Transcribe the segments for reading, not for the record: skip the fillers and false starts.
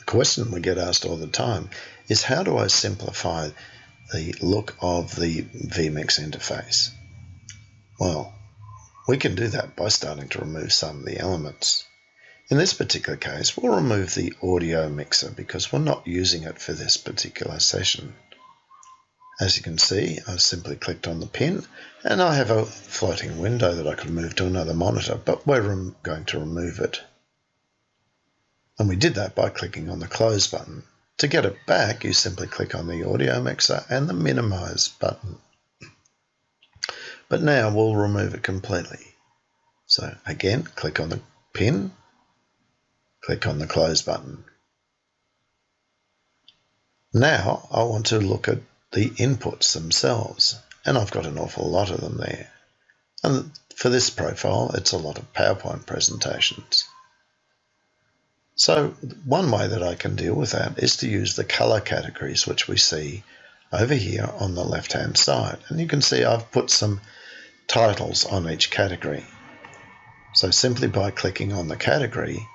question we get asked all the time is, how do I simplify the look of the vMix interface? Well, we can do that by starting to remove some of the elements. In this particular case, we'll remove the audio mixer because we're not using it for this particular session. As you can see, I've simply clicked on the pin and I have a floating window that I could move to another monitor, but we're going to remove it. And we did that by clicking on the close button. To get it back, you simply click on the audio mixer and the minimize button. But now we'll remove it completely. So again, click on the pin, click on the close button. Now I want to look at the inputs themselves, and I've got an awful lot of them there. And for this profile, it's a lot of PowerPoint presentations. So one way that I can deal with that is to use the color categories, which we see over here on the left-hand side. And you can see I've put some titles on each category. So simply by clicking on the category,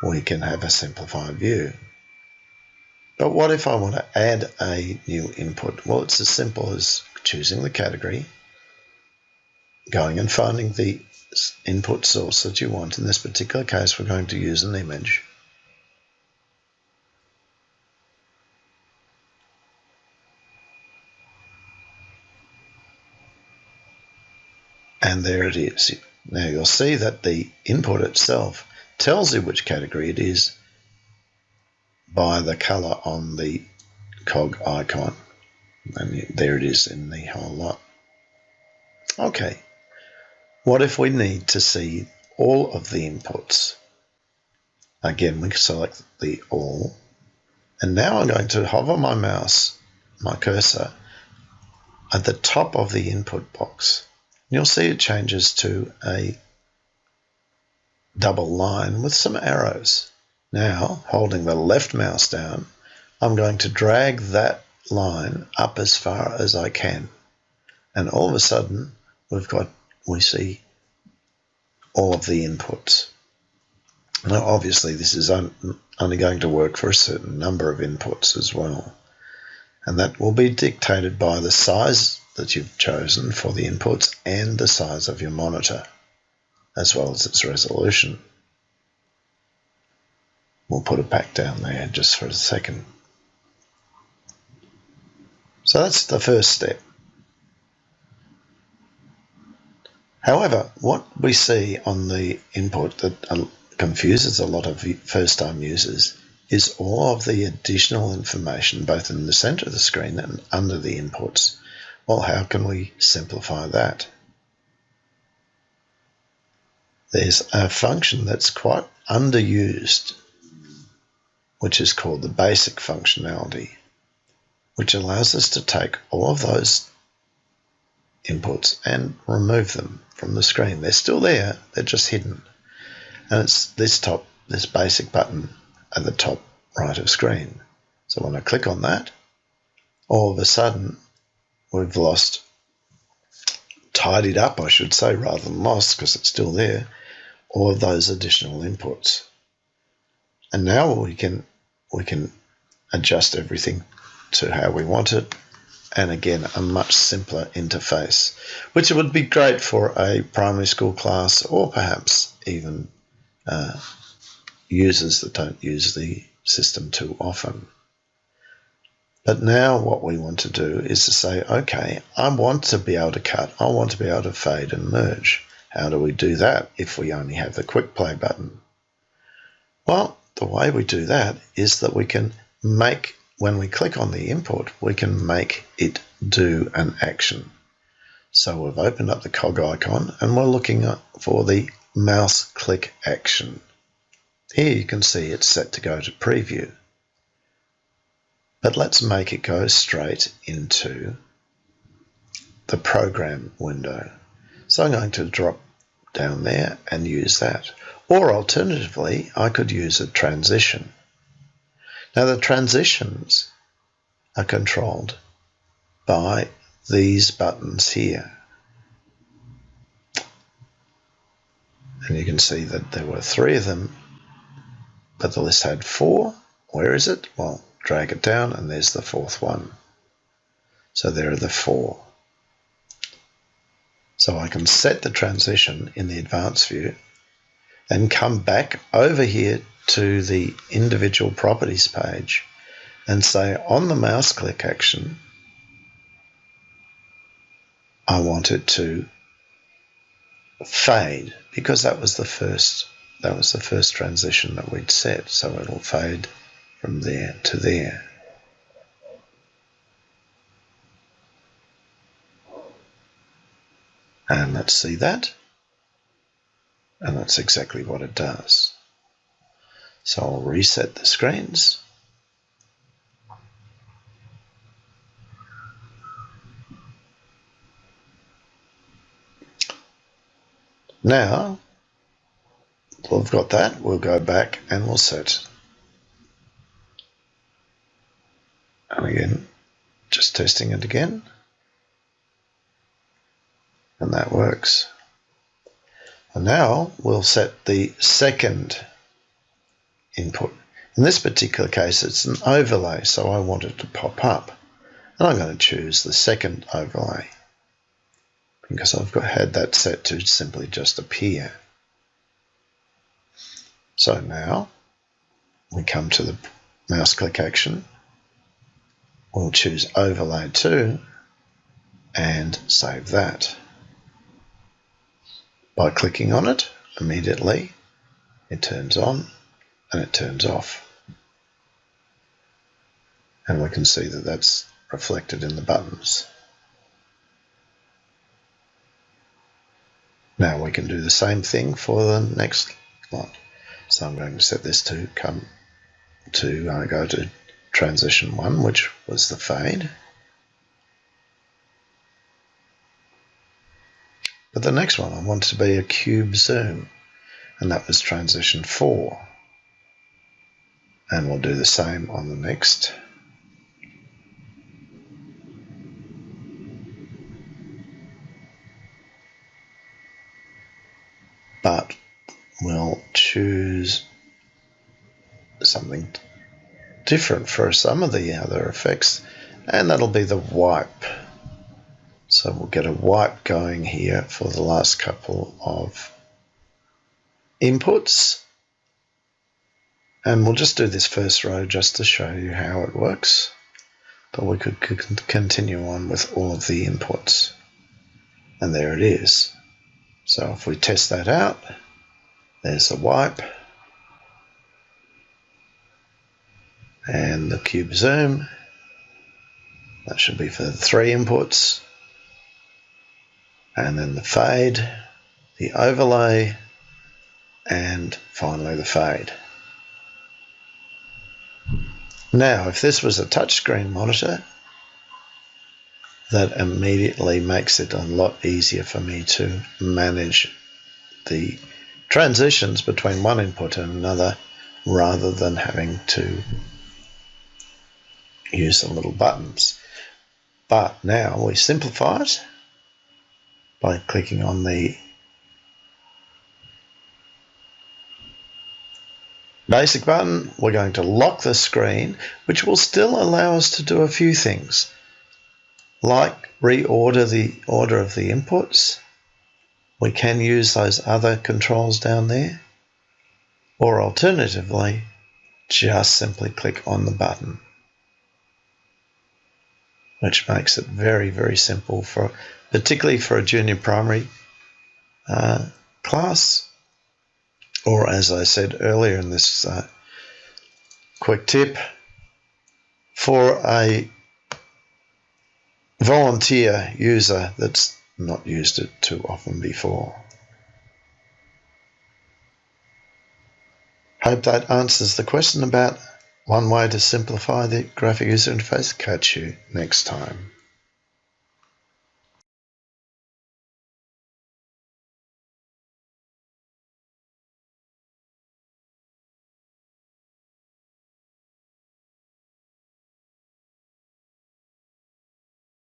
we can have a simplified view. But what if I want to add a new input? Well, it's as simple as choosing the category, going and finding the input source that you want. In this particular case, we're going to use an image. And there it is. Now you'll see that the input itself tells you which category it is by the color on the cog icon. And there it is in the whole lot. Okay, what if we need to see all of the inputs? Again, we select the all. And now I'm going to hover my mouse, my cursor, at the top of the input box. You'll see it changes to a double line with some arrows. Now, holding the left mouse down, I'm going to drag that line up as far as I can. And all of a sudden, we see all of the inputs. Now, obviously, this is only going to work for a certain number of inputs as well. And that will be dictated by the size that you've chosen for the inputs and the size of your monitor, as well as its resolution. We'll put it back down there just for a second. So that's the first step. However, what we see on the input that confuses a lot of first-time users is all of the additional information both in the center of the screen and under the inputs. Well, how can we simplify that? There's a function that's quite underused, which is called the basic functionality, which allows us to take all of those inputs and remove them from the screen. They're still there, they're just hidden. And it's this basic button at the top right of screen. So when I click on that, all of a sudden we've tidied up, I should say, rather than lost, because it's still there, all of those additional inputs. And now we can adjust everything to how we want it. And again, a much simpler interface, which would be great for a primary school class or perhaps even users that don't use the system too often. But now what we want to do is to say, okay, I want to be able to cut, I want to be able to fade and merge. How do we do that if we only have the quick play button? Well, the way we do that is that we can make, when we click on the input, we can make it do an action. So we've opened up the cog icon and we're looking for the mouse click action. Here you can see it's set to go to preview. But let's make it go straight into the program window. So I'm going to drop down there and use that. Or alternatively, I could use a transition. Now the transitions are controlled by these buttons here. And you can see that there were 3 of them but the list had 4. Where is it? Well, drag it down and there's the 4th one. So there are the 4. So I can set the transition in the advanced view and come back over here to the individual properties page and say on the mouse click action, I want it to fade, because that was the first transition that we'd set. So it'll fade from there to there. And let's see that. And that's exactly what it does. So I'll reset the screens. Now, we've got that. We'll go back and we'll set. And again, just testing it again. And that works. And now we'll set the second input. In this particular case, it's an overlay, so I want it to pop up. And I'm going to choose the second overlay, because I've had that set to simply just appear. So now we come to the mouse click action. We'll choose overlay 2 and save that. By clicking on it, immediately it turns on and it turns off. And we can see that that's reflected in the buttons. Now we can do the same thing for the next one. So I'm going to set this to go to transition 1, which was the fade. But the next one I want to be a cube zoom, and that was transition 4. And we'll do the same on the next. But we'll choose something different for some of the other effects, and that'll be the wipe. So we'll get a wipe going here for the last couple of inputs. And we'll just do this first row just to show you how it works. But we could continue on with all of the inputs. And there it is. So if we test that out, there's the wipe. And the cube zoom. That should be for the 3 inputs. And then the fade, the overlay, and finally the fade. Now, if this was a touchscreen monitor, that immediately makes it a lot easier for me to manage the transitions between one input and another, rather than having to use the little buttons. But now we simplify it by clicking on the basic button. We're going to lock the screen, which will still allow us to do a few things, like reorder the order of the inputs. We can use those other controls down there, or alternatively, just simply click on the button, which makes it very, very simple, particularly for a junior primary class. Or, as I said earlier in this quick tip, for a volunteer user that's not used it too often before. Hope that answers the question about one way to simplify the graphic user interface. Catch you next time.